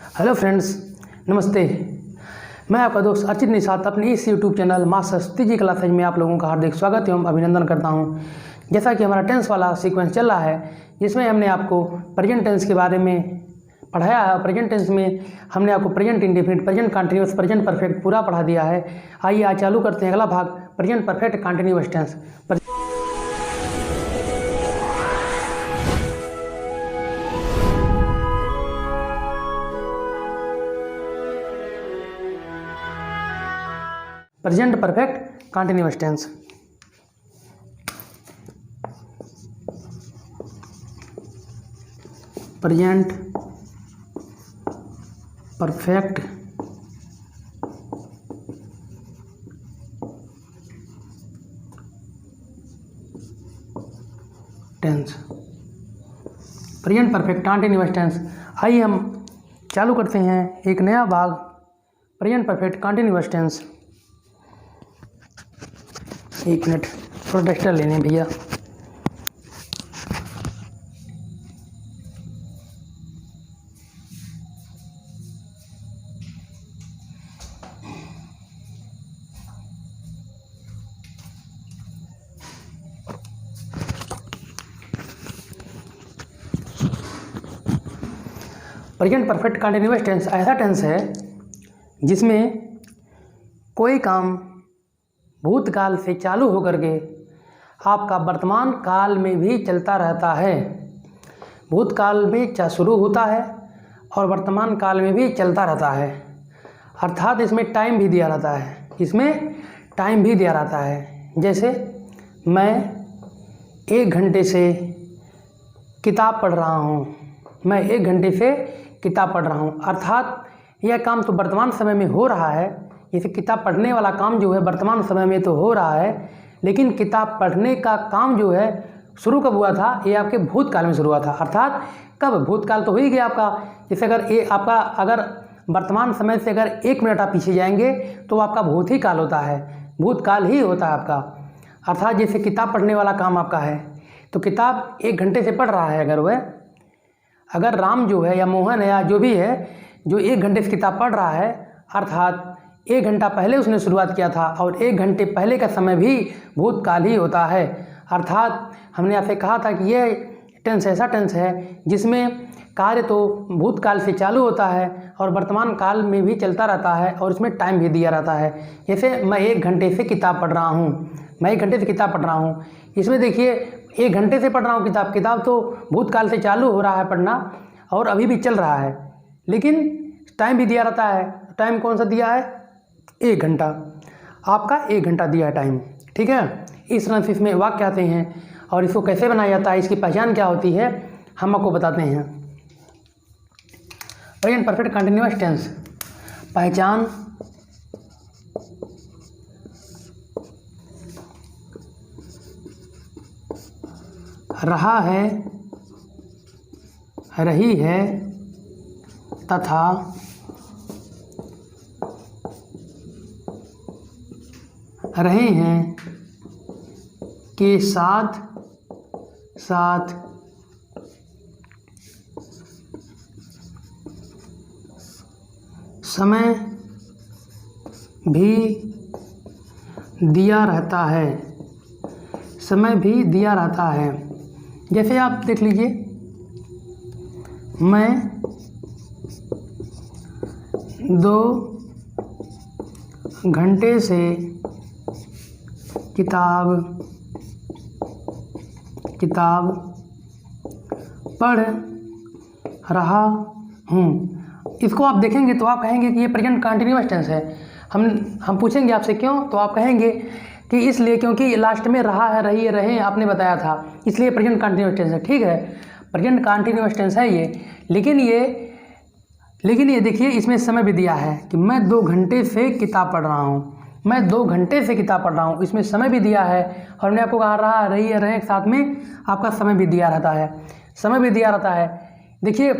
Hello friends, नमस्ते। मैं आपका दोस्त अर्चित निषाद अपने इस यूट्यूब चैनल माँ सरस्वती जी क्लासेज में आप लोगों का हार्दिक स्वागत एवं अभिनंदन करता हूं। जैसा कि हमारा टेंस वाला सीक्वेंस चल रहा है, जिसमें हमने आपको प्रेजेंट टेंस के बारे में पढ़ाया है। प्रेजेंट टेंस में हमने आपको present indefinite, present continuous, present perfect पूरा पढ़ा दिया है। आइए आज चालू करते हैं अगला भाग, present perfect continuous tense. Present perfect continuous tense. Present perfect tense, present perfect continuous tense. आइए हम चालू करते हैं एक नया भाग, प्रेजेंट परफेक्ट कंटिन्यूअस टेंस। एक मिनट, थोड़ा डस्टर लेने भैया। प्रेजेंट परफेक्ट कंटिन्यूअस टेंस ऐसा टेंस है जिसमें कोई काम भूतकाल से चालू होकर के आपका वर्तमान काल में भी चलता रहता है। भूतकाल में शुरू होता है और वर्तमान काल में भी चलता रहता है, अर्थात इसमें टाइम भी दिया रहता है। इसमें टाइम भी दिया रहता है। जैसे मैं 1 घंटे से किताब पढ़ रहा हूँ, मैं 1 घंटे से किताब पढ़ रहा हूँ, अर्थात यह काम तो वर्तमान समय में हो रहा है। जैसे किताब पढ़ने वाला काम जो है वर्तमान समय में तो हो रहा है, लेकिन किताब पढ़ने का काम जो है शुरू कब हुआ था? ये आपके भूतकाल में शुरू हुआ था। अर्थात कब? भूतकाल तो हो ही गया आपका। जैसे अगर वर्तमान समय से अगर 1 मिनट आप पीछे जाएंगे तो आपका भूत ही काल होता है, भूतकाल ही होता है आपका। अर्थात जैसे किताब पढ़ने वाला काम आपका है, तो किताब 1 घंटे से पढ़ रहा है। अगर राम जो है या मोहन है या जो भी है, जो 1 घंटे से किताब पढ़ रहा है, अर्थात 1 घंटा पहले उसने शुरुआत किया था, और 1 घंटे पहले का समय भी भूतकाल ही होता है। अर्थात हमने आपसे कहा था कि यह टेंस ऐसा टेंस है जिसमें कार्य तो भूतकाल से चालू होता है और वर्तमान काल में भी चलता रहता है, और इसमें टाइम भी दिया रहता है। जैसे मैं 1 घंटे से किताब पढ़ रहा हूँ, मैं 1 घंटे से किताब पढ़ रहा हूँ। इसमें देखिए 1 घंटे से पढ़ रहा हूँ किताब तो भूतकाल से चालू हो रहा है पढ़ना और अभी भी चल रहा है, लेकिन टाइम भी दिया रहता है। टाइम कौन सा दिया है? 1 घंटा। आपका 1 घंटा दिया है टाइम, ठीक है। इस तरह से इसमें वाक्य आते हैं, और इसको कैसे बनाया जाता है, इसकी पहचान क्या होती है, हम आपको बताते हैं। प्रेजेंट परफेक्ट कंटिन्यूअस टेंस पहचान रहा है, रही है तथा रहे हैं के साथ साथ समय भी दिया रहता है, समय भी दिया रहता है। जैसे आप देख लीजिए, मैं 2 घंटे से किताब पढ़ रहा हूँ। इसको आप देखेंगे तो आप कहेंगे कि ये प्रेजेंट कंटिन्यूअस टेंस है। हम पूछेंगे आपसे क्यों, तो आप कहेंगे कि इसलिए क्योंकि लास्ट में रहा है, रही है, रहे आपने बताया था, इसलिए प्रेजेंट कंटिन्यूअस टेंस है। ठीक है, प्रेजेंट कंटिन्यूअस टेंस है ये। लेकिन ये देखिए, इसमें समय भी दिया है कि मैं 2 घंटे से किताब पढ़ रहा हूँ, मैं 2 घंटे से किताब पढ़ रहा हूँ। इसमें समय भी दिया है, और हमने आपको कहा रहा, रही है, रहे, साथ में आपका समय भी दिया रहता है, समय भी दिया रहता है। देखिए,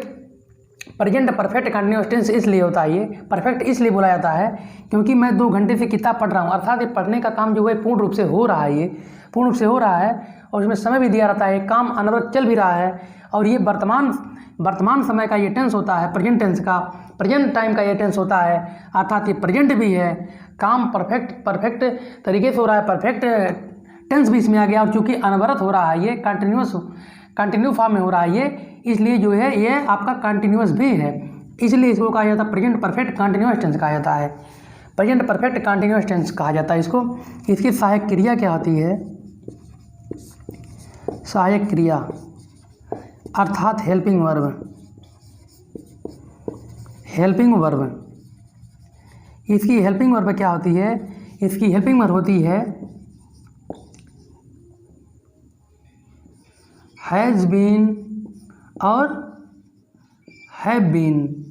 प्रेजेंट परफेक्ट कंटिन्यूअस टेंस इसलिए होता है, ये परफेक्ट इसलिए बोला जाता है क्योंकि मैं 2 घंटे से किताब पढ़ रहा हूँ, अर्थात ये पढ़ने का काम जो है पूर्ण रूप से हो रहा है, ये पूर्ण रूप से हो रहा है और उसमें समय भी दिया रहता है, काम अनवरत चल भी रहा है, और ये वर्तमान समय का ये टेंस होता है, प्रेजेंट टेंस का, प्रेजेंट टाइम का ये टेंस होता है, अर्थात ये प्रेजेंट भी है, काम परफेक्ट तरीके से हो रहा है, परफेक्ट टेंस भी इसमें आ गया, और चूँकि अनवरत हो रहा है, ये कंटिन्यू फॉर्म में हो रहा है ये, इसलिए जो है ये आपका कंटिन्यूअस भी है, इसलिए इसको कहा जाता है प्रेजेंट परफेक्ट कंटिन्यूअस टेंस कहा जाता है, प्रेजेंट परफेक्ट कंटिन्यूअस टेंस कहा जाता है इसको। इसकी सहायक क्रिया क्या होती है? सहायक क्रिया अर्थात हेल्पिंग वर्ब। इसकी हेल्पिंग वर्ब क्या होती है? इसकी हेल्पिंग वर्ब होती है हैज़ बीन और हैव बीन।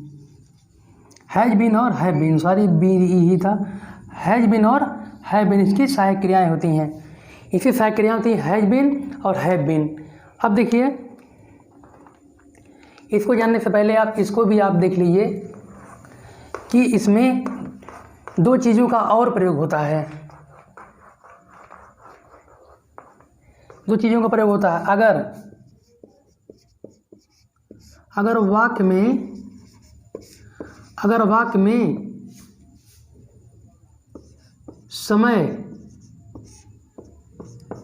हैज़ बीन और हैव बीन, सॉरी बी ही था, हैज़ बीन और हैव बीन इसकी सहायक क्रियाएँ होती हैं। इसकी सहायक क्रियाएँ होती हैं हैज़ बीन और हैव बीन। अब देखिए, इसको जानने से पहले आप इसको भी आप देख लीजिए कि इसमें दो चीज़ों का और प्रयोग होता है, दो चीज़ों का प्रयोग होता है। अगर वाक्य में समय,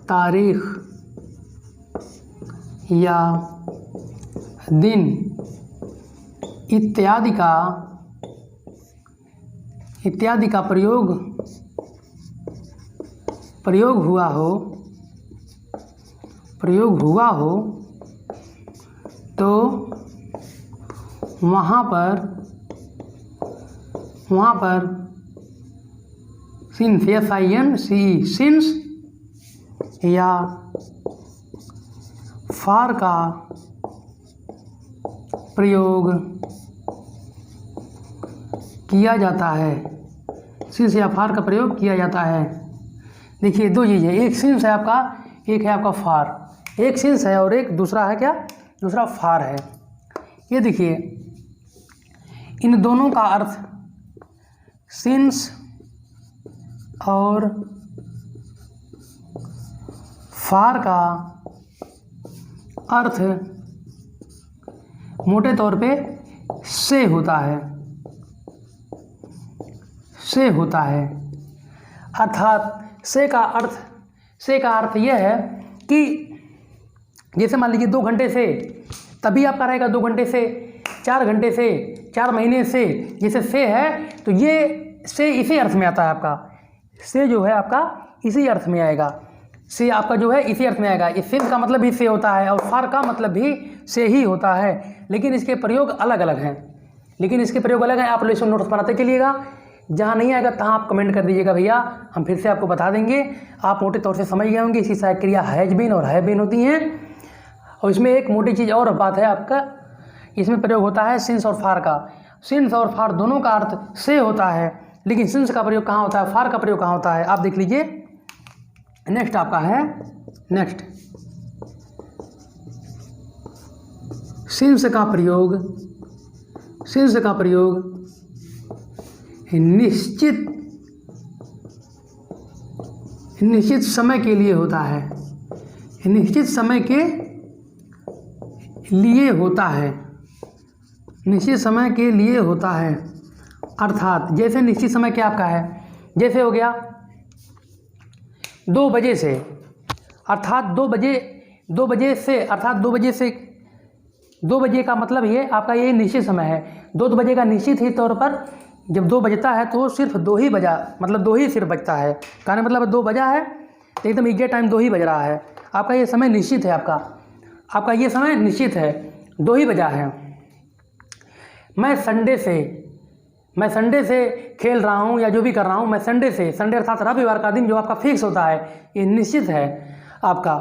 तारीख या दिन इत्यादि का प्रयोग हुआ हो तो वहाँ पर सिंस या फार का प्रयोग किया जाता है। सिंस या फार का प्रयोग किया जाता है। देखिए दो चीज़ें, एक सिंस है आपका, एक है आपका फार। एक सिंस है और एक दूसरा है क्या? दूसरा फार है। ये देखिए, इन दोनों का अर्थ, सिंस और फार का अर्थ मोटे तौर पे से होता है। अर्थात से का अर्थ यह है कि जैसे मान लीजिए 2 घंटे से, तभी आपका रहेगा 2 घंटे से, 4 घंटे से, 4 महीने से। जैसे से है तो ये से इसी अर्थ में आता है आपका, से जो है आपका इसी अर्थ में आएगा, से आपका जो है इसी अर्थ में आएगा। इस सिंस का मतलब भी से होता है और फार का मतलब भी से ही होता है, लेकिन इसके प्रयोग अलग अलग हैं। आप लोग इसको नोट्स बनाते चलिएगा, जहाँ नहीं आएगा तहाँ आप कमेंट कर दीजिएगा भैया, हम फिर से आपको बता देंगे। आप मोटे तौर से समझ गए होंगे। इसकी सहायक क्रिया हैज बीन और हैव बीन होती हैं। और इसमें एक मोटी चीज़ और बात है आपका, इसमें प्रयोग होता है सिंस और फार का। सिंस और फार दोनों का अर्थ से होता है, लेकिन सिंस का प्रयोग कहाँ होता है, फार का प्रयोग कहाँ होता है, आप देख लीजिए। नेक्स्ट आपका है, नेक्स्ट सिंस का प्रयोग निश्चित समय के लिए होता है। निश्चित समय के लिए होता है। अर्थात जैसे निश्चित समय क्या आपका है, जैसे हो गया 2 बजे से, अर्थात 2 बजे का मतलब ये आपका ये निश्चित समय है। 2 बजे का निश्चित ही तौर पर जब 2 बजता है तो सिर्फ 2 ही बजा, मतलब 2 ही सिर्फ बजता है। कहने मतलब 2 बजा है तो एकदम एग्जैक्ट टाइम 2 ही बज रहा है। आपका ये समय निश्चित है, आपका ये समय निश्चित है, 2 ही बजा है। मैं संडे से खेल रहा हूँ या जो भी कर रहा हूँ, मैं संडे अर्थात रविवार का दिन जो आपका फिक्स होता है, ये निश्चित है आपका,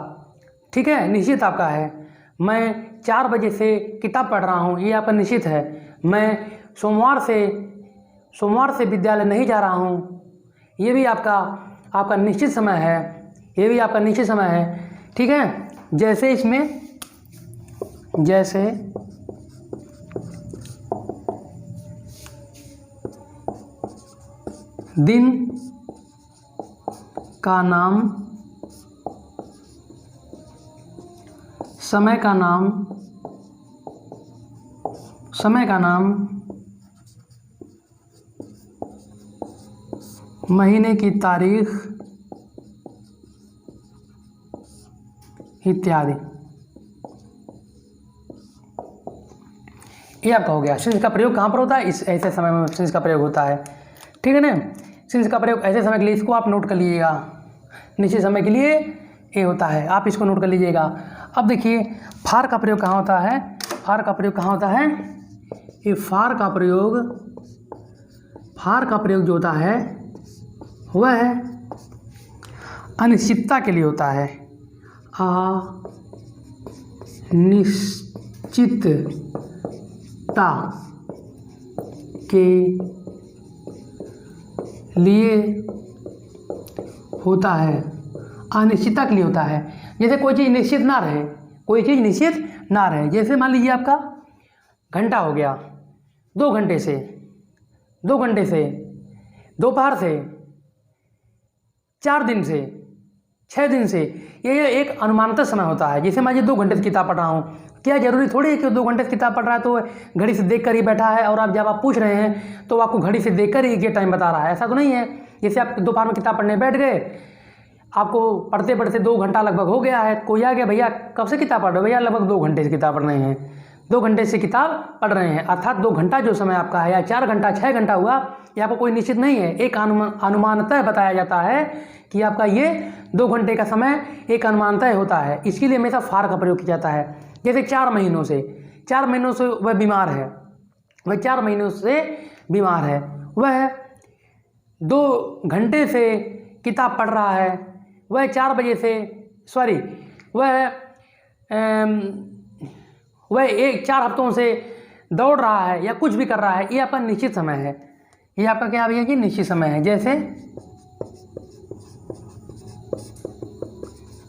ठीक है, निश्चित आपका है। मैं 4 बजे से किताब पढ़ रहा हूँ, ये आपका निश्चित है। मैं सोमवार से विद्यालय नहीं जा रहा हूँ, ये भी आपका निश्चित समय है, ठीक है। जैसे इसमें दिन का नाम समय का नाम, महीने की तारीख इत्यादि। ये आपका हो गया। सिंस का प्रयोग कहाँ पर होता है? इस ऐसे समय में सिंस का प्रयोग होता है, ठीक है ना। सिंस का प्रयोग ऐसे समय के लिए, इसको आप नोट कर लीजिएगा, निश्चित समय के लिए ये होता है, आप इसको नोट कर लीजिएगा। अब देखिए फार का प्रयोग कहाँ होता है? फार का प्रयोग कहाँ होता है? ये फार का प्रयोग जो होता है वह अनिश्चितता के लिए होता है। अनिश्चितता के लिए होता है, अनिश्चितता के लिए होता है। जैसे कोई चीज़ निश्चित ना रहे, कोई चीज़ निश्चित ना रहे, जैसे मान लीजिए आपका घंटा हो गया, 2 घंटे से, दोपहर से, 4 दिन से, 6 दिन से, ये एक अनुमानित समय होता है। जैसे मान लीजिए 2 घंटे से किताब पढ़ रहा हूँ, क्या जरूरी थोड़ी है कि 2 घंटे से किताब पढ़ रहा है तो घड़ी से देख कर ही बैठा है, और आप जब आप पूछ रहे हैं तो आपको घड़ी से देख कर ही ये टाइम बता रहा है, ऐसा तो नहीं है। जैसे आप दोपहर में किताब पढ़ने बैठ गए, आपको पढ़ते पढ़ते 2 घंटा लगभग हो गया है, कोई आ गया, भैया कब से किताब पढ़ रहे हो? भैया लगभग 2 घंटे से किताब पढ़ रहे हैं, 2 घंटे से किताब पढ़ रहे हैं, अर्थात 2 घंटा जो समय आपका है, या 4 घंटा, 6 घंटा हुआ, ये आपको कोई निश्चित नहीं है, एक अनुमानतः बताया जाता है कि आपका ये 2 घंटे का समय एक अनुमानतः होता है। इसके लिए हमेशा फार का प्रयोग किया जाता है। जैसे 4 महीनों से वह बीमार है, वह 4 महीनों से बीमार है, वह 2 घंटे से किताब पढ़ रहा है, वह 4 बजे से वह 4 हफ्तों से दौड़ रहा है या कुछ भी कर रहा है, ये आपका निश्चित समय है। ये आपका क्या भैया कि निश्चित समय है। जैसे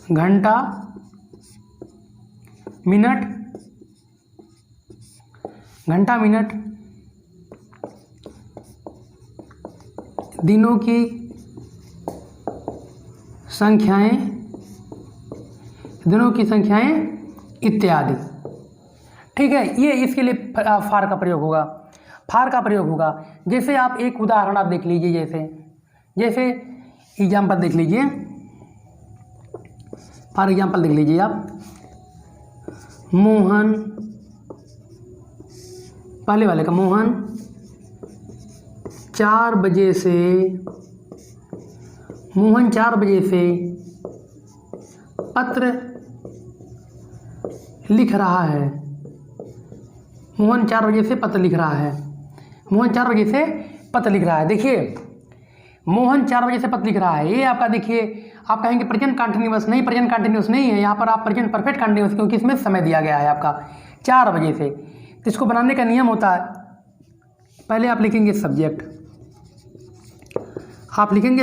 घंटा, मिनट, दिनों की संख्याएं इत्यादि, ठीक है। ये इसके लिए फार का प्रयोग होगा। जैसे आप एक उदाहरण आप देख लीजिए, जैसे एग्जाम्पल देख लीजिए, फॉर एग्जाम्पल देख लीजिए आप, मोहन, पहले वाले का, मोहन 4 बजे से पत्र लिख रहा है। मोहन 4 बजे से पत्र लिख रहा है। देखिए मोहन 4 बजे से पत्र लिख रहा है, ये आपका देखिए, आप कहेंगे प्रेजेंट कंटिन्यूअस नहीं, प्रेजेंट कंटिन्यूअस नहीं है, यहाँ पर आप प्रेजेंट परफेक्ट कंटिन्यूअस, क्योंकि इसमें समय दिया गया है आपका 4 बजे से। तो इसको बनाने का नियम होता है, पहले आप लिखेंगे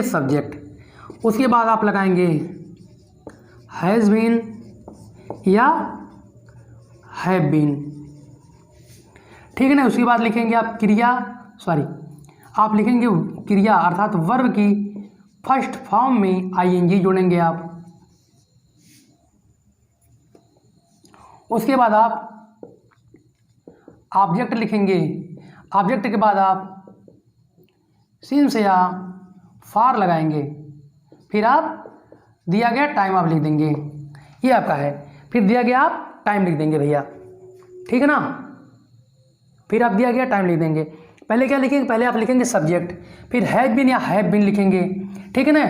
सब्जेक्ट, उसके बाद आप लगाएंगे हैज़ बीन या हैव बीन, ठीक है ना। उसके बाद लिखेंगे आप क्रिया अर्थात वर्ब की फर्स्ट फॉर्म में आईएनजी जोड़ेंगे आप। उसके बाद आप ऑब्जेक्ट लिखेंगे, ऑब्जेक्ट के बाद आप सिंस या फार लगाएंगे, फिर आप दिया गया टाइम आप लिख देंगे, ये आपका है। फिर दिया गया आप टाइम लिख देंगे भैया, ठीक है ना। फिर आप दिया गया टाइम लिख देंगे। पहले क्या लिखेंगे? पहले आप लिखेंगे सब्जेक्ट, फिर हैव बीन या हैव बीन लिखेंगे, ठीक है ना।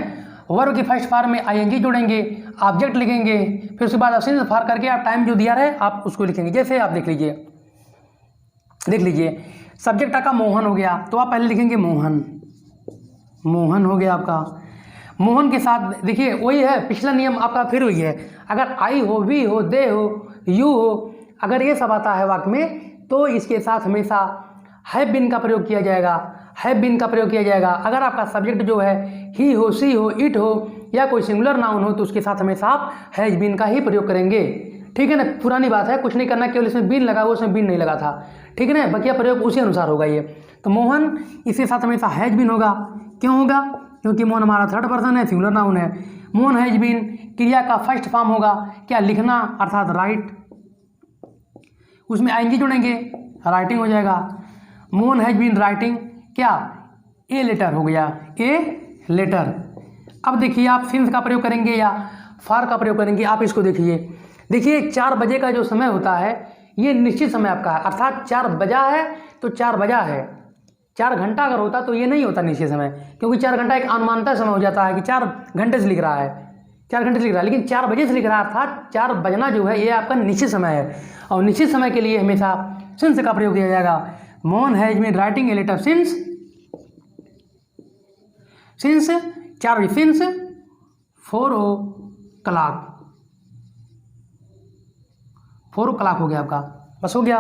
वर्ब की फर्स्ट फॉर्म में आईएनजी जोड़ेंगे, ऑब्जेक्ट लिखेंगे, फिर उसके बाद सिंस फार करके आप टाइम जो दिया रहे आप उसको लिखेंगे। जैसे आप देख लीजिए सब्जेक्ट आपका मोहन हो गया, तो आप पहले लिखेंगे मोहन हो गया आपका। मोहन के साथ देखिए वही है, पिछला नियम आपका फिर वही है। अगर आई हो, वी हो, दे हो, यू हो, अगर ये सब आता है वाक्य में, तो इसके साथ हमेशा हैव बीन का प्रयोग किया जाएगा। अगर आपका सब्जेक्ट जो है ही हो, सी हो, इट हो या कोई सिंगुलर नाउन हो, तो उसके साथ हमेशा आप हैज बीन का ही प्रयोग करेंगे, ठीक है ना। पुरानी बात है, कुछ नहीं करना, केवल इसमें बीन लगा हुआ, उसमें बीन नहीं लगा था, ठीक है ना। बकिया प्रयोग उसी अनुसार होगा ये। तो मोहन इसके साथ हमेशा हैज बीन होगा। क्यों होगा? क्योंकि मोहन हमारा थर्ड पर्सन है, सिंगुलर नाउन है। मोहन हैज बीन क्रिया का फर्स्ट फॉर्म होगा क्या, लिखना अर्थात राइट, उसमें आईएनजी जोड़ेंगे, राइटिंग हो जाएगा। मोहन हैज बीन राइटिंग क्या, ए लेटर हो गया, ए लेटर। अब देखिए आप सिंस का प्रयोग करेंगे या फॉर का प्रयोग करेंगे। आप इसको देखिए 4 बजे का जो समय होता है ये निश्चित समय आपका है, अर्थात 4 बजा है तो 4 बजा है। 4 घंटा अगर होता तो ये नहीं होता निश्चित समय, क्योंकि 4 घंटा एक अनुमानता समय हो जाता है कि 4 घंटे से लिख रहा है, 4 घंटे से लिख रहा है, लेकिन 4 बजे से लिख रहा है, अर्थात 4 बजना जो है ये आपका निश्चित समय है। और निश्चित समय के लिए हमेशा सिंस का प्रयोग किया जाएगा। Mohan has been writing a letter since 4 बजे, सिंस 4 o'clock, 4 o'clock हो गया आपका, बस हो गया।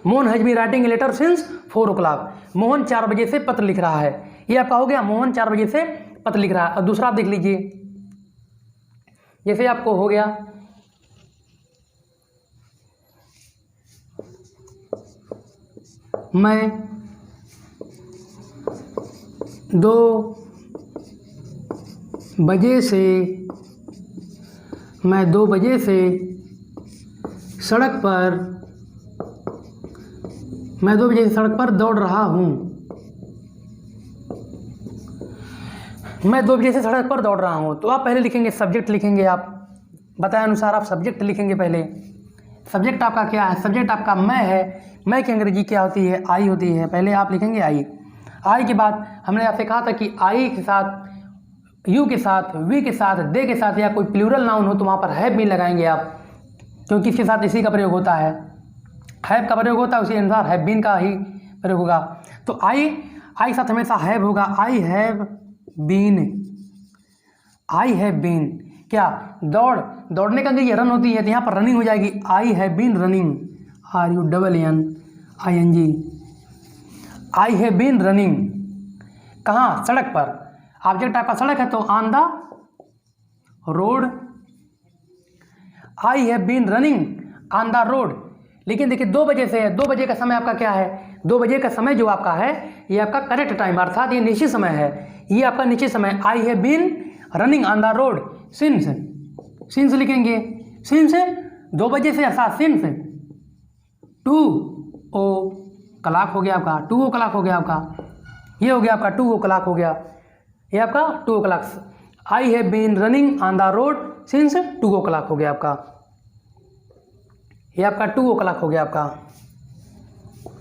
Mohan has been writing a letter since 4 o'clock, Mohan 4 बजे से पत्र लिख रहा है, ये आपका हो गया, मोहन 4 बजे से पत्र लिख रहा है। और दूसरा आप देख लीजिए, जैसे आपको हो गया मैं 2 बजे से सड़क पर दौड़ रहा हूँ, मैं 2 बजे से सड़क पर दौड़ रहा हूँ। तो आप पहले लिखेंगे सब्जेक्ट, लिखेंगे आप बताए अनुसार आप सब्जेक्ट लिखेंगे। पहले सब्जेक्ट आपका क्या है, सब्जेक्ट आपका मैं है, मैं की अंग्रेजी क्या होती है, आई होती है। पहले आप लिखेंगे आई, आई के बाद हमने आपसे कहा था कि आई के साथ, यू के साथ, वी के साथ, दे के साथ या कोई प्लूरल नाउन हो तो वहाँ पर हैव भी लगाएंगे आप, क्योंकि इसके साथ इसी का प्रयोग होता है, हैव का प्रयोग होता है, उसी अनुसार हैव बीन का ही प्रयोग होगा। तो आई के साथ हमेशा हैव होगा, आई हैव बीन क्या, दौड़ने का अगर ये रन होती है तो यहाँ पर रनिंग हो जाएगी, I have been running, RUNNING, I have been running, कहाँ, सड़क पर। ऑब्जेक्ट आपका सड़क है तो on the road, I have been running on the road. लेकिन देखिए 2 बजे से है, 2 बजे का समय आपका क्या है, 2 बजे का समय जो आपका है ये आपका करेक्ट टाइम, अर्थात ये निश्चित समय है, ये आपका निश्चित समय। I have been running on the road since लिखेंगे, सिंस 2 बजे से, अर्थात सिंस 2 o'clock हो गया आपका, 2 o'clock हो गया आपका, ये हो गया आपका 2 o'clock हो गया, ये आपका 2 o'clock। I have been running on the road since 2 o'clock हो गया आपका, ये आपका 2 o'clock हो गया आपका।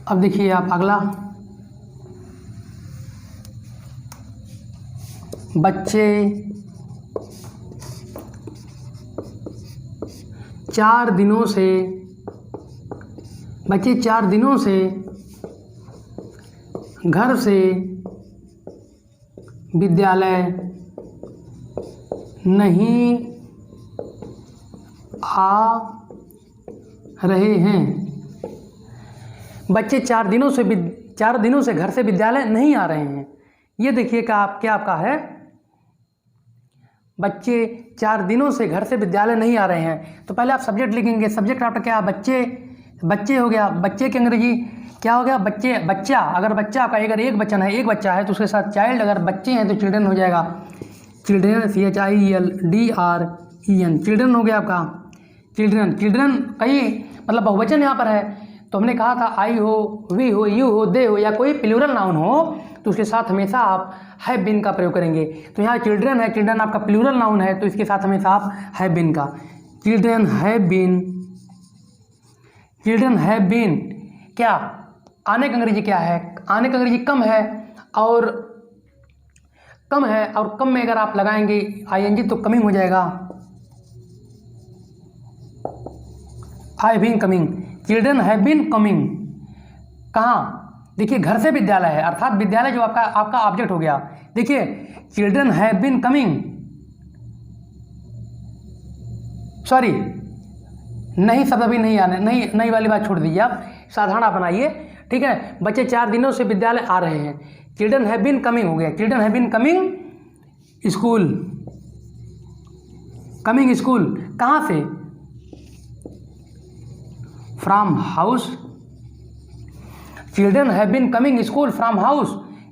अब देखिए आप अगला, बच्चे 4 दिनों से घर से विद्यालय नहीं आ रहे हैं। बच्चे 4 दिनों से घर से विद्यालय नहीं आ रहे हैं। ये देखिए क्या आपका है, बच्चे 4 दिनों से घर से विद्यालय नहीं आ रहे हैं। तो पहले आप सब्जेक्ट लिखेंगे, सब्जेक्ट आपका क्या, बच्चे हो गया, बच्चे की अंग्रेजी क्या हो गया, बच्चा। अगर बच्चा आपका अगर एक बच्चा है तो उसके साथ चाइल्ड, अगर बच्चे हैं तो चिल्ड्रन हो जाएगा, चिल्ड्रन CHILDREN, चिल्ड्रन हो गया आपका, चिल्ड्रन कई मतलब बहुवचन यहाँ पर है। तो हमने कहा था आई हो, वी हो, यू हो, दे हो या कोई प्लूरल नाउन हो तो उसके साथ हमेशा आप हैव बीन का प्रयोग करेंगे। तो यहाँ चिल्ड्रन है, चिल्ड्रन आपका प्लूरल नाउन है तो इसके साथ हमेशा आप हैव बीन का, चिल्ड्रन हैव बीन क्या, आने का अंग्रेजी क्या है, आने का अंग्रेजी कम है, और कम में अगर आप लगाएंगे ING तो कमिंग हो जाएगा, I been coming, children have been coming. कहाँ, देखिए घर से विद्यालय है, अर्थात विद्यालय जो आपका ऑब्जेक्ट हो गया। देखिए children have been coming, sorry नहीं शब्द अभी नहीं आने, नई वाली बात छोड़ दीजिए, आप साधारण आप बनाइए, ठीक है। बच्चे 4 दिनों से विद्यालय आ रहे हैं, चिल्ड्रन हैव बीन कमिंग हो गया, children have been coming school, कहाँ से, from house, children have been coming school from house,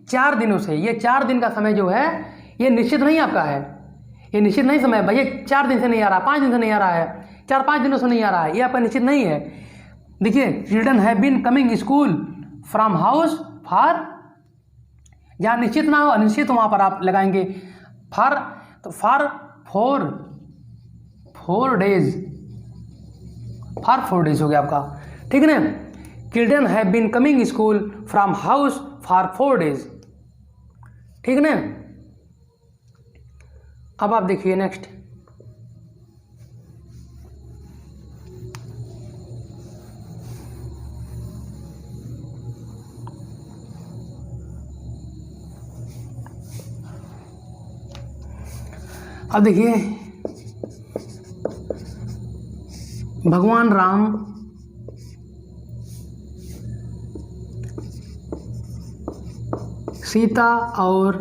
4 दिनों से। ये 4 दिन का समय जो है ये निश्चित नहीं आपका है, ये निश्चित नहीं समय है भैया, 4 दिन से नहीं आ रहा, 5 दिन से नहीं आ रहा है, 4-5 दिनों से नहीं आ रहा है, ये आपका निश्चित नहीं है। देखिए children have been coming school from house for, जहाँ निश्चित ना हो अनिश्चित वहाँ पर आप लगाएंगे फॉर, तो फॉर 4 डेज, फॉर 4 डेज हो गया आपका, ठीक है ना। Children have been coming school from house for 4 days, ठीक है ना। अब आप देखिए नेक्स्ट, अब देखिए भगवान राम सीता और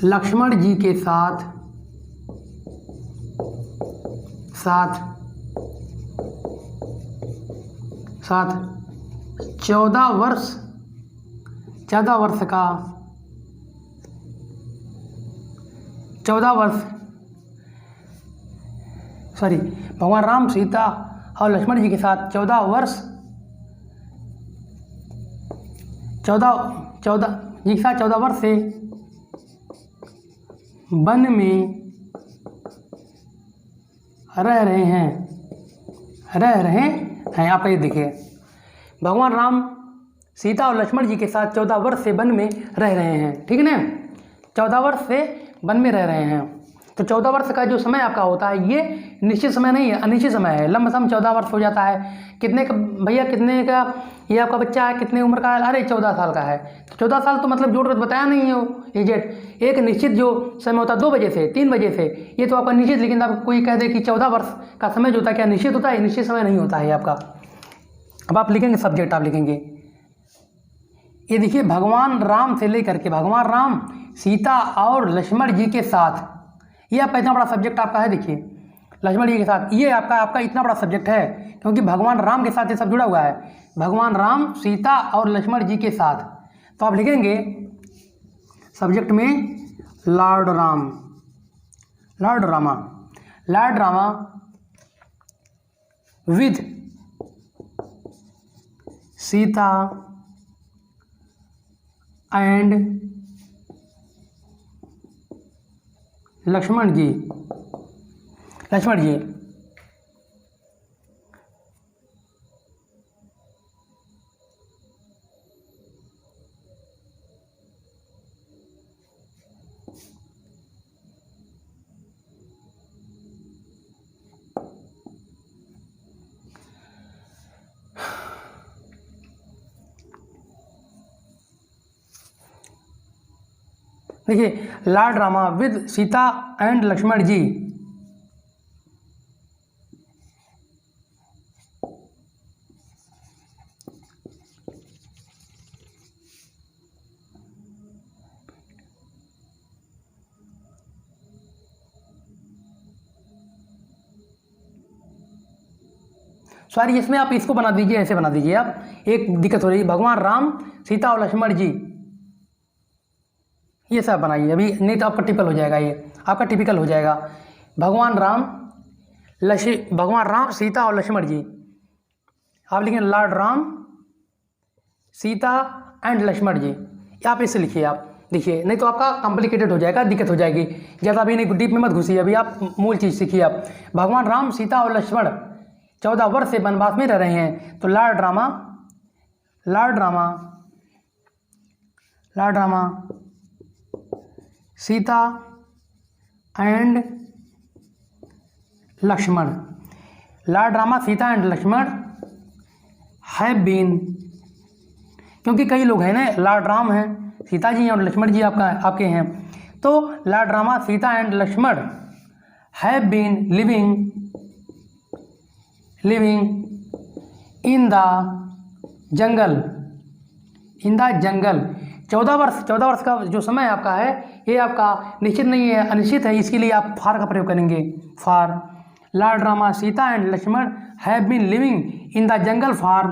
लक्ष्मण जी के साथ 14 वर्ष का 14 वर्ष, सॉरी, भगवान राम सीता और लक्ष्मण जी के साथ 14 वर्ष, 14 वर्ष से वन में रह रहे हैं। आप ये देखिए भगवान राम सीता और लक्ष्मण जी के साथ 14 वर्ष से वन में रह रहे हैं, ठीक है ना। 14 वर्ष से वन में रह रहे हैं, तो 14 वर्ष का जो समय आपका होता है ये निश्चित समय नहीं है, अनिश्चित समय है। लमसम 14 वर्ष हो जाता है। कितने का भैया, कितने का ये आपका बच्चा है, कितने उम्र का है? अरे 14 साल का है। तो 14 साल तो मतलब जोड़ कर बताया नहीं हो एजेट। एक निश्चित जो समय होता है 2 बजे से 3 बजे से, ये तो आपका निश्चित, लेकिन आप कोई कह दे कि 14 वर्ष का समय जो होता है क्या निश्चित होता है? निश्चित समय नहीं होता है आपका। अब आप लिखेंगे सब्जेक्ट, आप लिखेंगे ये देखिए भगवान राम से लेकर के भगवान राम सीता और लक्ष्मण जी के साथ, ये आपका इतना बड़ा सब्जेक्ट आपका है। देखिए लक्ष्मण जी के साथ, ये आपका इतना बड़ा सब्जेक्ट है क्योंकि भगवान राम के साथ ये सब जुड़ा हुआ है। भगवान राम सीता और लक्ष्मण जी के साथ, तो आप लिखेंगे सब्जेक्ट में lord Rama with Sita and Lakshman ji. देखिए lord Rama with Sita and Lakshman ji. Sorry, इसमें आप इसको बना दीजिए, ऐसे बना दीजिए आप। एक दिक्कत हो रही है, भगवान राम सीता और लक्ष्मण जी, ये सब बनाइए अभी, नहीं तो आपका टिपिकल हो जाएगा, ये आपका टिपिकल हो जाएगा। भगवान राम सीता और लक्ष्मण जी, आप लिखें लॉर्ड राम सीता एंड लक्ष्मण जी, आप इसे लिखिए। आप देखिए, नहीं तो आपका कॉम्प्लिकेटेड हो जाएगा, दिक्कत हो जाएगी। ज़्यादा अभी नहीं, डीप में मत घुसिए, अभी आप मूल चीज़ सीखिए। आप भगवान राम सीता और लक्ष्मण 14 वर्ष से वनवास में रह रहे हैं, तो Lord Rama Sita and Lakshman, Lord Rama Sita and Lakshman have been, क्योंकि कई लोग हैं ना, लॉर्ड राम हैं, सीता जी हैं और लक्ष्मण जी आपके हैं, तो Lord Rama Sita and Lakshman have been living in the jungle 14 वर्ष का जो समय आपका है, ये आपका निश्चित नहीं है, अनिश्चित है, इसके लिए आप फॉर का प्रयोग करेंगे। For Lord Rama Sita and Lakshman have been living in the jungle for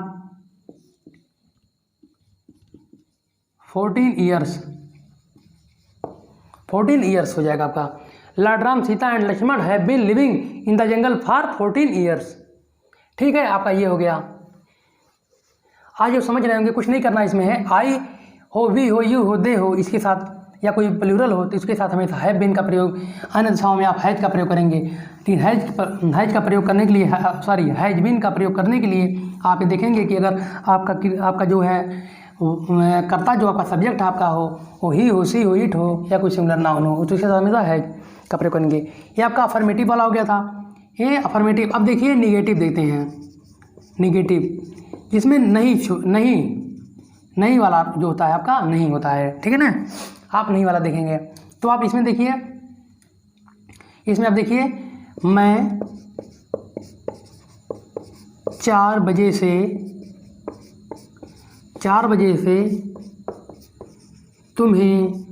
14 years, 14 years हो जाएगा आपका। Lord Ram, Sita and Lakshman have been living in the jungle for 14 years. ठीक है, आपका ये हो गया। आज जो समझ रहे होंगे, कुछ नहीं करना इसमें है। आई हो, वी हो, यू हो, दे हो, इसके साथ या कोई प्लूरल हो तो इसके साथ हमेशा हैव बीन का प्रयोग, अन्य दिशाओं में आप हैज का प्रयोग करेंगे। लेकिन हैज का प्रयोग करने के लिए, सॉरी हैज बीन का प्रयोग करने के लिए आप ये देखेंगे कि अगर आपका जो है कर्ता, जो आपका सब्जेक्ट आपका हो, वो ही हो, सी हो, इट हो या कोई सिमिलर नाउन हो, तो इसके साथ हमेशा हैज का प्रयोग करेंगे। ये आपका अफर्मेटिव वाला हो गया था, ये अफर्मेटिव। अब देखिए निगेटिव देखते हैं। निगेटिव जिसमें नहीं वाला जो होता है आपका नहीं होता है, ठीक है ना। आप नहीं वाला देखेंगे तो आप इसमें देखिए, इसमें आप देखिए, मैं 4 बजे से तुम्हें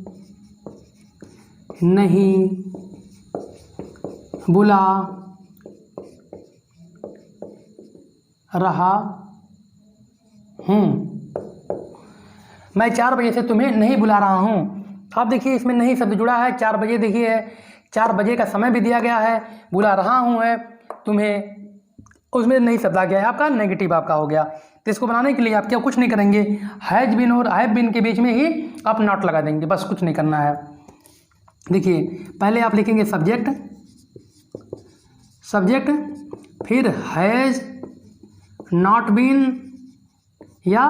नहीं बुला रहा हूँ। मैं 4 बजे से तुम्हें नहीं बुला रहा हूँ। आप देखिए इसमें नहीं शब्द जुड़ा है, 4 बजे देखिए, 4 बजे का समय भी दिया गया है, बुला रहा हूँ है तुम्हें, उसमें नहीं शब्द आ गया है, आपका नेगेटिव आपका हो गया। तो इसको बनाने के लिए आप क्या कुछ नहीं करेंगे, हैज बीन और हैव बीन के बीच में ही आप नॉट लगा देंगे, बस कुछ नहीं करना है। देखिए पहले आप लिखेंगे सब्जेक्ट, फिर हैज नॉट बीन या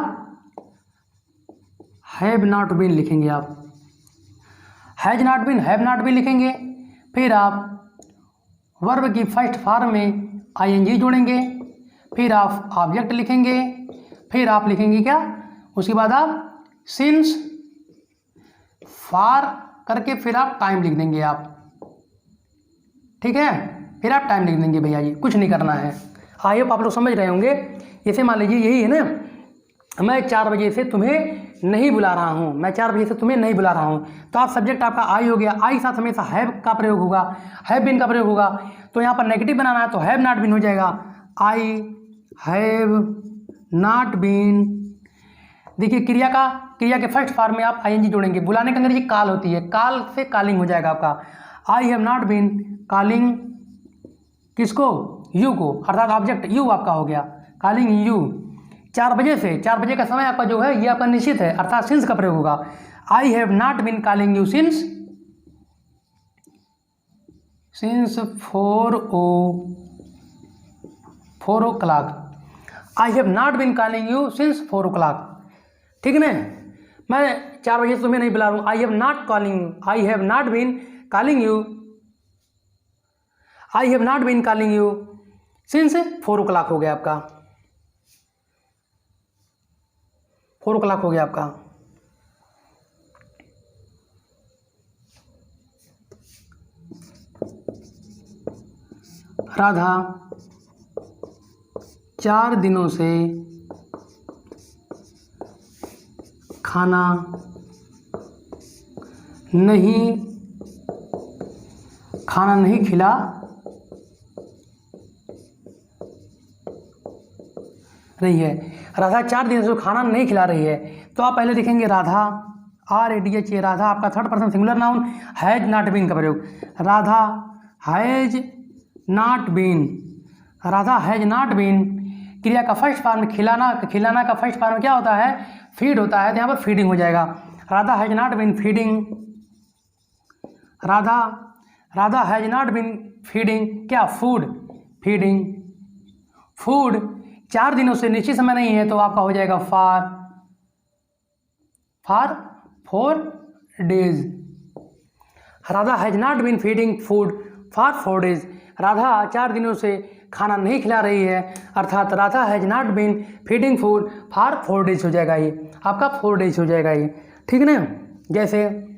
हैव नॉट बीन लिखेंगे आप, has not been, have not been लिखेंगे। फिर आप वर्ब की फर्स्ट फॉर्म में आईएनजी जोड़ेंगे, फिर आप ऑब्जेक्ट लिखेंगे, फिर आप लिखेंगे क्या, उसके बाद आप सिंस, फॉर करके फिर आप टाइम लिख देंगे आप, ठीक है, फिर आप टाइम लिख देंगे भैया जी, कुछ नहीं करना है। आई होप आप लोग समझ रहे होंगे। जैसे मान लीजिए यही है ना, मैं 4 बजे से तुम्हें नहीं बुला रहा हूँ, मैं 4 बजे से तुम्हें नहीं बुला रहा हूँ, तो आप सब्जेक्ट आपका आई हो गया, आई साथ हमेशा हैव का प्रयोग होगा, हैव बीन का प्रयोग होगा। तो यहाँ पर नेगेटिव बनाना है तो हैव नॉट बीन हो जाएगा, आई हैव नॉट बीन। देखिए क्रिया के फर्स्ट फॉर्म में आप आईएनजी जोड़ेंगे, बुलाने के अंदर ये कॉल होती है, कॉल से कॉलिंग हो जाएगा आपका। I have not been calling किसको, यू को, अर्थात ऑब्जेक्ट यू आपका हो गया, कॉलिंग यू। 4 बजे से, 4 बजे का समय आपका जो है ये आपका निश्चित है, अर्थात सिंस का प्रयोग होगा। I have not been calling you since 4 o'clock। I have not been calling you since 4 o'clock, ठीक है ना। मैं 4 बजे से तुम्हें नहीं बुला रहा हूँ, I have not been calling you, I have not been calling you since 4 o'clock हो गया आपका, 4 o'clock हो गया आपका। राधा 4 दिनों से खाना नहीं खिला रही है। राधा 4 दिनों से खाना नहीं खिला रही है, तो आप पहले लिखेंगे राधा, RADHA, राधा आपका third person singular noun, has not been का प्रयोग, Radha has not been, Radha has not been. क्रिया का फर्स्ट फॉर्म खिलाना का फर्स्ट फॉर्म क्या होता है, फीड होता है, तो यहाँ पर फीडिंग हो जाएगा। Radha has not been feeding, Radha has not been feeding क्या, फूड, फीडिंग फूड। 4 दिनों से निश्चित समय नहीं है तो आपका हो जाएगा for 4 days। Radha has not been feeding food for 4 days। Radha 4 दिनों से खाना नहीं खिला रही है, अर्थात Radha has not been feeding food for 4 days हो जाएगा, ये आपका 4 days हो जाएगा ये, ठीक है ना। जैसे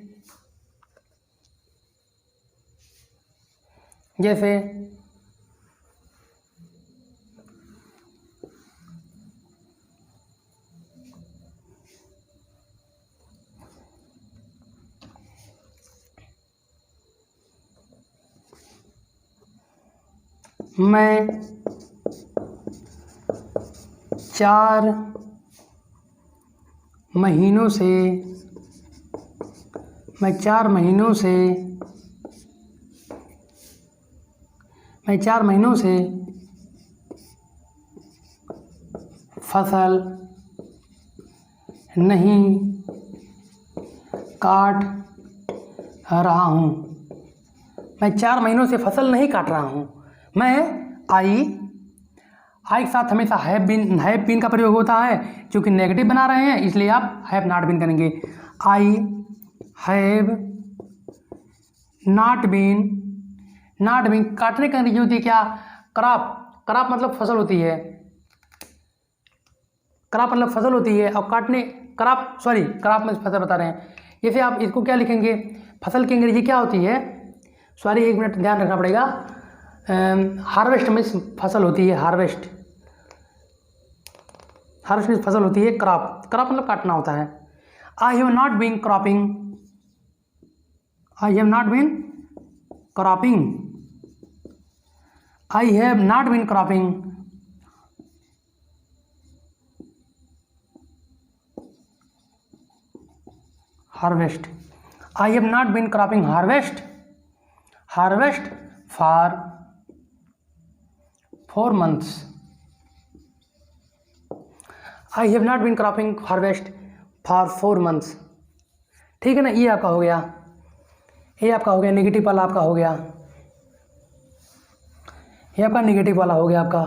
मैं 4 महीनों से, मैं 4 महीनों से फसल नहीं काट रहा हूँ। मैं 4 महीनों से फसल नहीं काट रहा हूँ। मैं आई के साथ हमेशा हैव बीन का प्रयोग होता है, क्योंकि नेगेटिव बना रहे हैं इसलिए आप हैव नॉट बीन करेंगे। आई हैव नॉट बीन काटने का अंग्रेजी होती है क्या? क्रॉप मतलब फसल होती है। क्रॉप मतलब फसल होती है और काटने क्रॉप में फसल बता रहे हैं। जैसे आप इसको क्या लिखेंगे, फसल की अंग्रेजी क्या होती है? सॉरी, एक मिनट ध्यान रखना पड़ेगा। हार्वेस्ट में फसल होती है। हार्वेस्ट में फसल होती है। क्रॉप मतलब काटना होता है। I have not been cropping. I have not been cropping. Harvest. I have not been cropping harvest for 4 months। I have not been cropping harvest for 4 months। ठीक है ना, ये आपका हो गया। नेगेटिव वाला आपका हो गया। ये आपका नेगेटिव वाला हो गया आपका।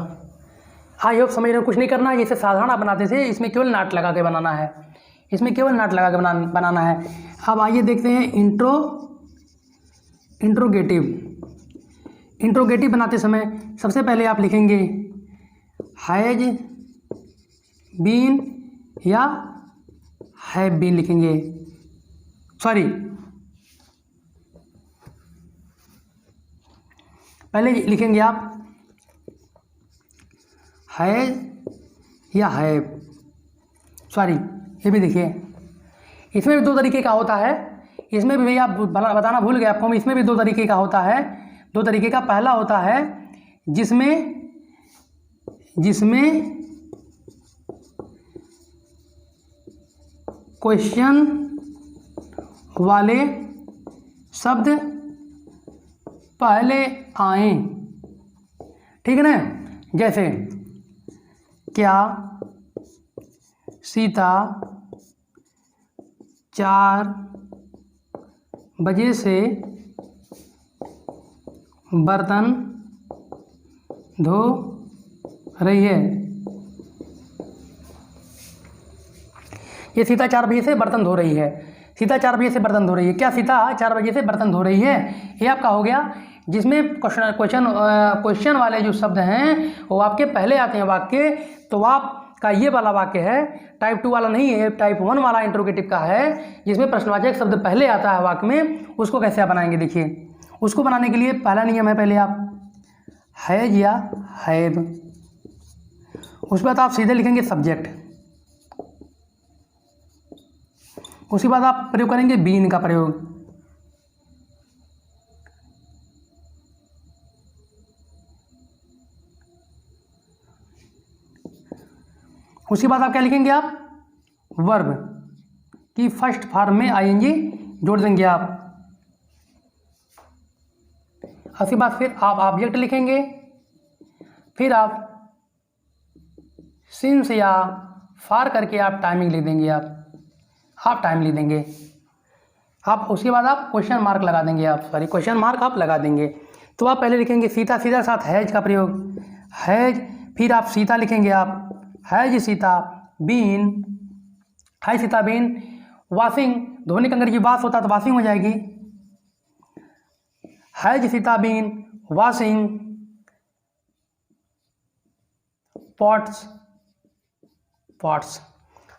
आई होप समझ रहे हो, कुछ नहीं करना है। जैसे साधारण आप बनाते थे, इसमें केवल नाट लगा के बनाना है। बनाना है। अब आइए देखते हैं इंट्रोगेटिव बनाते समय सबसे पहले आप लिखेंगे हैज बीन या हैव बीन लिखेंगे। सॉरी, पहले लिखेंगे आप हैज या हैव। सॉरी, ये भी देखिए, इसमें भी 2 तरीके का होता है। इसमें भी भैया आप बताना भूल गए आपको। इसमें भी 2 तरीके का होता है। 2 तरीके का पहला होता है जिसमें क्वेश्चन वाले शब्द पहले आए। ठीक है ना, जैसे क्या सीता 4 बजे से बर्तन धो रही है। ये सीता 4 बजे से बर्तन धो रही है। क्या सीता 4 बजे से बर्तन धो रही है? ये आपका हो गया, जिसमें क्वेश्चन वाले जो शब्द हैं वो आपके पहले आते हैं वाक्य। तो आपका ये वाला वाक्य है, टाइप 2 वाला नहीं है, टाइप 1 वाला इंट्रोगेटिव का है, जिसमें प्रश्नवाचक शब्द पहले आता है वाक्य में। उसको कैसे आप बनाएंगे, देखिए। उसको बनाने के लिए पहला नियम है, पहले आप हैज या हैव, उसके बाद आप सीधे लिखेंगे सब्जेक्ट। उसके बाद आप प्रयोग करेंगे बीन का प्रयोग। उसके बाद आप क्या लिखेंगे, आप वर्ब की फर्स्ट फॉर्म में आईएनजी जोड़ देंगे आप। उसके बाद फिर आप ऑब्जेक्ट लिखेंगे। फिर आप सिंस या फार करके आप टाइमिंग लिख देंगे। आप टाइम लिख देंगे। आप उसके बाद आप क्वेश्चन मार्क लगा देंगे। तो आप पहले लिखेंगे सीता साथ हैज का प्रयोग, हैज। फिर आप सीता लिखेंगे, आप हैज सीता बीन, वॉशिंग, धोने का अंग्रेजी वॉश होता तो वॉशिंग हो जाएगी। Has Sita been washing pots.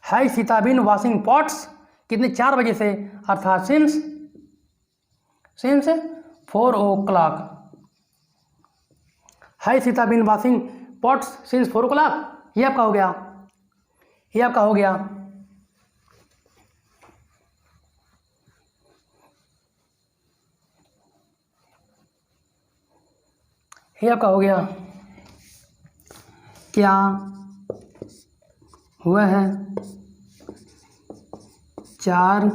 Has Sita been washing pots कितने? 4 बजे से, अर्थात since 4 o'clock। Has Sita been washing pots since 4 o'clock। ये आपका हो गया। ये आपका हो गया। क्या वह 4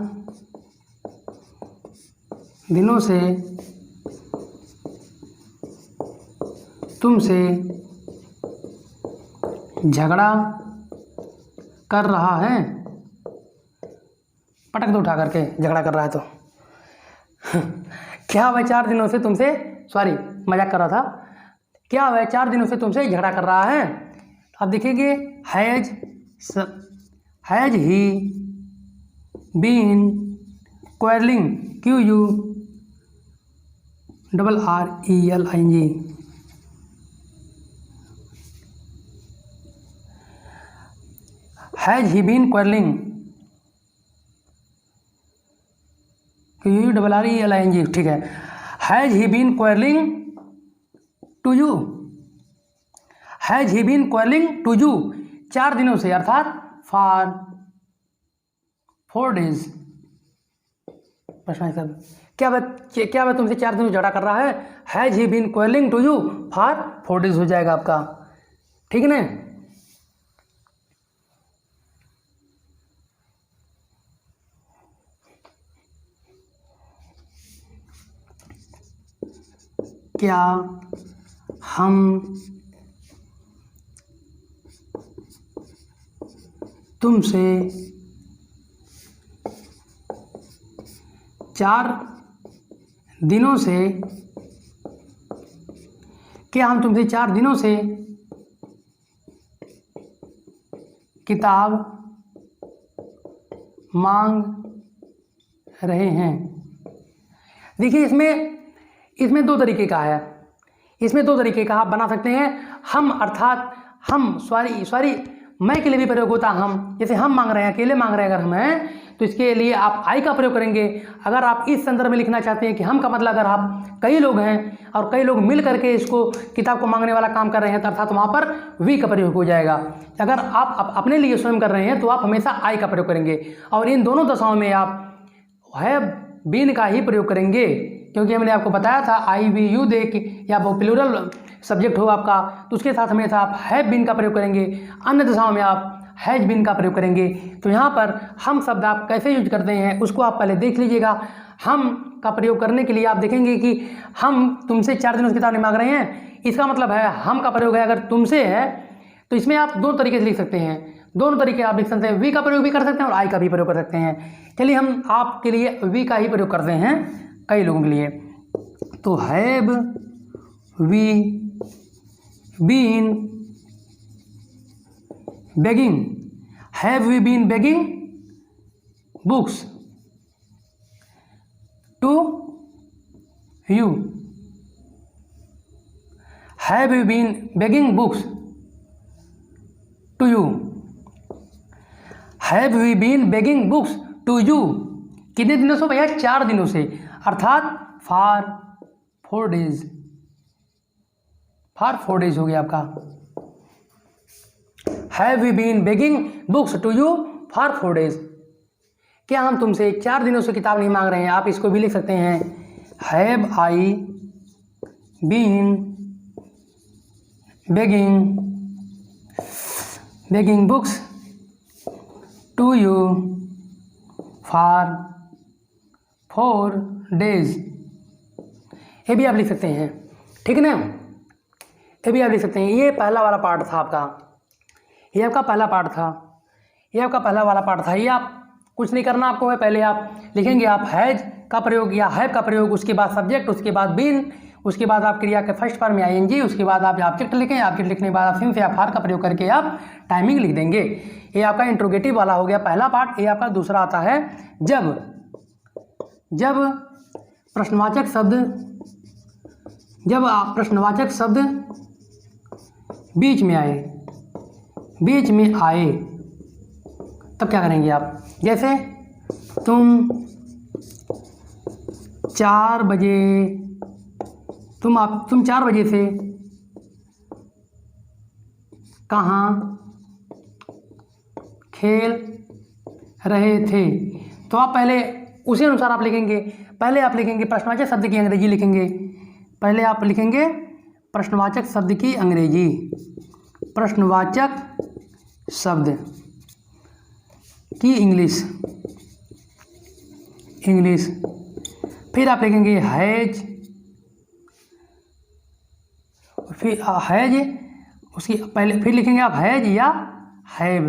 दिनों से तुमसे झगड़ा कर रहा है। पटक दो उठा करके, झगड़ा कर रहा है तो क्या वह 4 दिनों से तुमसे, सॉरी मजाक कर रहा था, क्या वह 4 दिनों से तुमसे झगड़ा कर रहा है। अब देखेंगे has he been quarreling, QURRELING, has he been quarreling, QURRELING, ठीक है। Has he been quarreling to you, has he been quarreling to you, 4 दिनों से, अर्थात फॉर 4 डेज। क्या वह तुमसे 4 दिनों झगड़ा कर रहा है। Has he been quarreling to you for 4 days हो जाएगा आपका, ठीक है ना। क्या हम तुमसे 4 दिनों से, क्या हम तुमसे 4 दिनों से किताब मांग रहे हैं। देखिए इसमें 2 तरीके का है, इसमें 2 तरीके का आप बना सकते हैं। हम अर्थात हम, सॉरी मैं के लिए भी प्रयोग होता हम, जैसे हम मांग रहे हैं, अकेले मांग रहे हैं अगर हम हैं तो इसके लिए आप आई का प्रयोग करेंगे। अगर आप इस संदर्भ में लिखना चाहते हैं कि हम का मतलब अगर आप कई लोग हैं और कई लोग मिल करके इसको किताब को मांगने वाला काम कर रहे हैं तो अर्थात वहाँ पर वी का प्रयोग हो जाएगा। अगर आप अपने लिए स्वयं कर रहे हैं तो आप हमेशा आई का प्रयोग करेंगे, और इन दोनों दशाओं में आप है बीन का ही प्रयोग करेंगे, क्योंकि हमने आपको बताया था आई वी यू दे के या वो प्लूरल सब्जेक्ट हो आपका तो उसके साथ हमेशा आप हैव बीन का प्रयोग करेंगे, अन्य दशाओं में आप हैज बीन का प्रयोग करेंगे। तो यहाँ पर हम शब्द आप कैसे यूज करते हैं उसको आप पहले देख लीजिएगा। हम का प्रयोग करने के लिए आप देखेंगे कि हम तुमसे 4 दिनों से किताब नहीं मांग रहे हैं, इसका मतलब है हम का प्रयोग है अगर तुमसे है तो इसमें आप 2 तरीके से लिख सकते हैं। दोनों तरीके आप लिख सकते हैं, वी का प्रयोग भी कर सकते हैं और आई का भी प्रयोग कर सकते हैं। चलिए हम आपके लिए वी का ही प्रयोग करते हैं कई लोगों के लिए। तो have we been begging, have we been begging books to you, have we been begging books to you, have we been begging books to you. कितने दिनों से भैया? 4 दिनों से, अर्थात फॉर 4 डेज, फॉर 4 डेज हो गया आपका। Have we been begging books to you for 4 days, क्या हम तुमसे 4 दिनों से किताब नहीं मांग रहे हैं। आप इसको भी लिख सकते हैं, have I been begging books to you for 4 days. ये भी आप लिख सकते हैं, ठीक है ना, ये भी आप लिख सकते हैं। ये पहला वाला पार्ट था आपका, ये आपका पहला पार्ट था, ये आपका पहला वाला पार्ट था। ये आप कुछ नहीं करना आपको है, पहले आप लिखेंगे आप हैज का प्रयोग या हैव का प्रयोग, उसके बाद सब्जेक्ट, उसके बाद बीन, उसके बाद आप क्रिया के फर्स्ट फॉर्म में आईएनजी, उसके बाद आप ऑब्जेक्ट लिखें, ऑब्जेक्ट लिखने के बाद आप फिर से आप फॉर का प्रयोग करके आप टाइमिंग लिख देंगे। ये आपका इंट्रोगेटिव वाला हो गया पहला पार्ट। ये आपका दूसरा आता है जब प्रश्नवाचक शब्द बीच में आए तब क्या करेंगे आप। जैसे तुम 4 बजे, तुम 4 बजे से कहाँ खेल रहे थे, तो आप पहले उसी अनुसार आप लिखेंगे। पहले आप लिखेंगे प्रश्नवाचक शब्द की अंग्रेजी लिखेंगे, पहले आप लिखेंगे प्रश्नवाचक शब्द की अंग्रेजी, प्रश्नवाचक शब्द की इंग्लिश, इंग्लिश। फिर आप लिखेंगे हैज, फिर हैज, उसकी पहले फिर लिखेंगे आप हैज या हैव।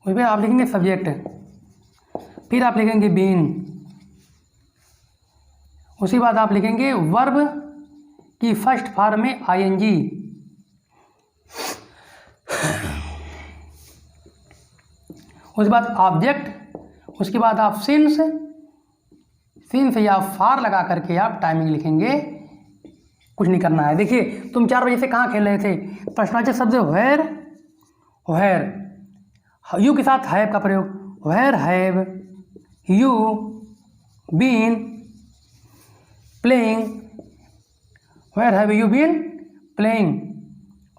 उस पर आप लिखेंगे सब्जेक्ट। फिर आप लिखेंगे बीन। उसके बाद आप लिखेंगे वर्ब की फर्स्ट फॉर्म में आईएनजी। उसके बाद ऑब्जेक्ट। उसके बाद आप सिंस या फार लगा करके आप टाइमिंग लिखेंगे। कुछ नहीं करना है। देखिए तुम 4 बजे से कहाँ खेल रहे थे, प्रश्नवाचक शब्द वेयर, यू के साथ हैव का प्रयोग। Where have you been playing, where have you been playing,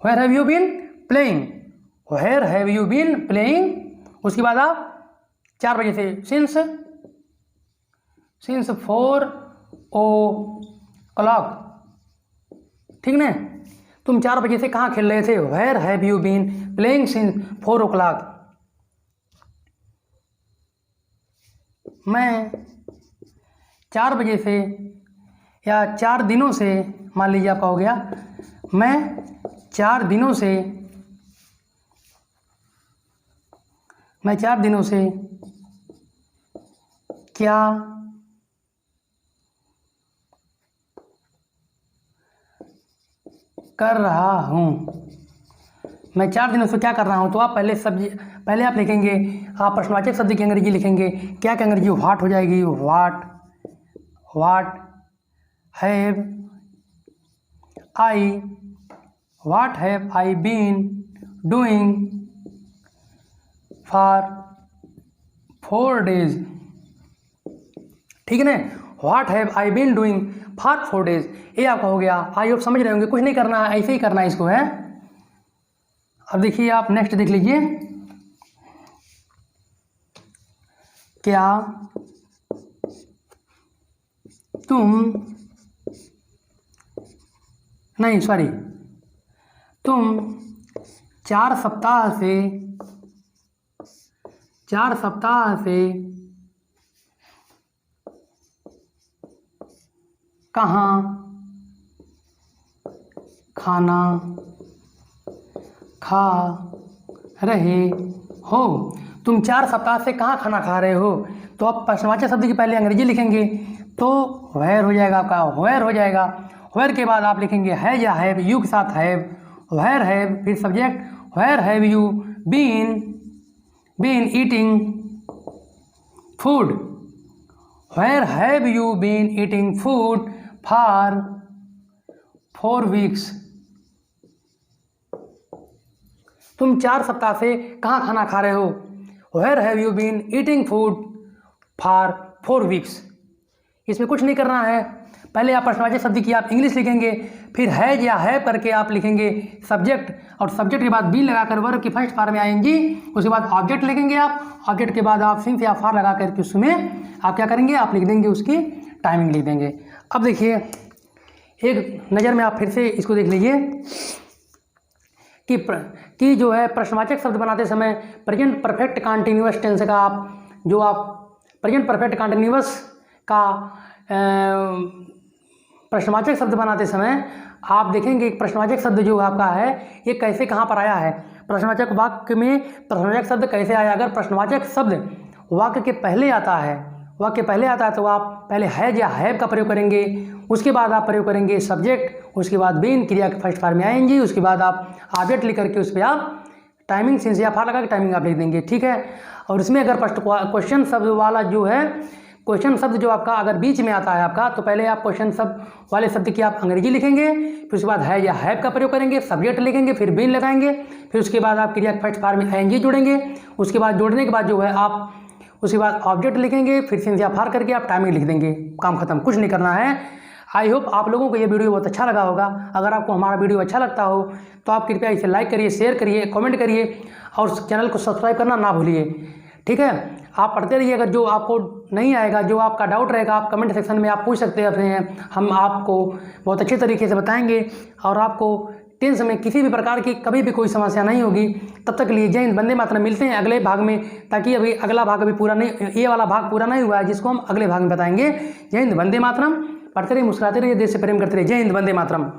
where have you been playing, where have you been playing. उसके बाद आप 4 बजे से सिंस 4 o'clock, ठीक ना। तुम 4 बजे से कहाँ खेल रहे थे, where have you been playing since 4 o'clock। मैं 4 बजे से या 4 दिनों से, मान लीजिए आपका हो गया, मैं 4 दिनों से क्या कर रहा हूँ। मैं 4 दिनों से क्या कर रहा हूँ, तो आप पहले आप लिखेंगे, आप प्रश्नवाचक शब्द की अंग्रेजी लिखेंगे। क्या की अंग्रेजी व्हाट हो जाएगी, what have I been doing for 4 days, ठीक है ना। What have I been doing for 4 days, ये आपका हो गया। आई होप समझ रहे होंगे। कुछ नहीं करना है, ऐसे ही करना है इसको, है। अब देखिए आप नेक्स्ट देख लीजिए। क्या तुम 4 सप्ताह से कहाँ खाना खा रहे हो। तुम 4 सप्ताह से कहाँ खाना खा रहे हो, तो आप प्रश्नवाचक शब्द की पहले अंग्रेजी लिखेंगे तो वेयर हो जाएगा आपका, वेयर हो जाएगा। वेयर के बाद आप लिखेंगे हैज या हैव, यू के साथ हैव, वेयर हैव, फिर subject, where have you been eating food, where have you been eating food for 4 weeks। तुम 4 सप्ताह से कहाँ खाना खा रहे हो, where have you been eating food for 4 weeks। इसमें कुछ नहीं करना है। पहले आप प्रश्नवाचक शब्द की आप इंग्लिश लिखेंगे, फिर हैज या हैव करके आप लिखेंगे सब्जेक्ट, और सब्जेक्ट के बाद बीन लगाकर वर्ब की फर्स्ट फॉर्म में आएंगी। उसके बाद ऑब्जेक्ट लिखेंगे आप, ऑब्जेक्ट के बाद आप सिंस या फॉर लगा करके उसमें आप क्या करेंगे, आप लिख देंगे, उसकी टाइमिंग लिख देंगे। अब देखिए एक नज़र में आप फिर से इसको देख लीजिए कि जो है प्रश्नवाचक शब्द बनाते समय प्रेजेंट परफेक्ट कंटीन्यूअस टेंस का आप प्रेजेंट परफेक्ट कंटीन्यूअस का प्रश्नवाचक शब्द बनाते समय आप देखेंगे प्रश्नवाचक शब्द जो आपका है ये कैसे कहाँ पर आया है, प्रश्नवाचक वाक्य में प्रश्नवाचक शब्द कैसे आया। अगर प्रश्नवाचक शब्द वाक्य के पहले आता है तो आप पहले हैज या हैव का प्रयोग करेंगे, उसके बाद आप प्रयोग करेंगे सब्जेक्ट, उसके बाद बीन क्रिया के फर्स्ट फॉर्म में आएंगी, उसके बाद आप ऑब्जेक्ट लिख करके उस पर आप टाइमिंग सिंस या फॉर लगा के टाइमिंग आप लिख देंगे, ठीक है। और इसमें अगर क्वेश्चन शब्द वाला जो है, क्वेश्चन शब्द जो आपका अगर बीच में आता है आपका, तो पहले आप क्वेश्चन शब्द वाले शब्द की आप अंग्रेजी लिखेंगे, फिर उसके बाद है या हैव का प्रयोग करेंगे, सब्जेक्ट लिखेंगे, फिर बीन लगाएंगे, फिर उसके बाद आप क्रिया फर्स्ट फॉर्म में आएंगी जोड़ेंगे, उसके बाद जोड़ने के बाद जो है आप उसके बाद ऑब्जेक्ट लिखेंगे, फिर सिंस या फॉर करके आप टाइमिंग लिख देंगे, काम खत्म, कुछ नहीं करना है। आई होप आप लोगों को ये वीडियो बहुत अच्छा लगा होगा। अगर आपको हमारा वीडियो अच्छा लगता हो तो आप कृपया इसे लाइक करिए, शेयर करिए, कमेंट करिए और चैनल को सब्सक्राइब करना ना भूलिए, ठीक है। आप पढ़ते रहिए। अगर जो आपको नहीं आएगा, जो आपका डाउट रहेगा, आप कमेंट सेक्शन में आप पूछ सकते हैं, हम आपको बहुत अच्छे तरीके से बताएंगे और आपको टेंस में किसी भी प्रकार की कभी भी कोई समस्या नहीं होगी। तब तक के लिए जय हिंद, वंदे मातरम। मिलते हैं अगले भाग में, ताकि अभी अगला भाग अभी पूरा नहीं, ये वाला भाग पूरा नहीं हुआ है, जिसको हम अगले भाग में बताएंगे। जय हिंद, वंदे मातरम। पढ़ते रहिए, मुस्कुराते रहिए, देश से प्रेम करते रहिए। जय हिंद, वंदे मातरम।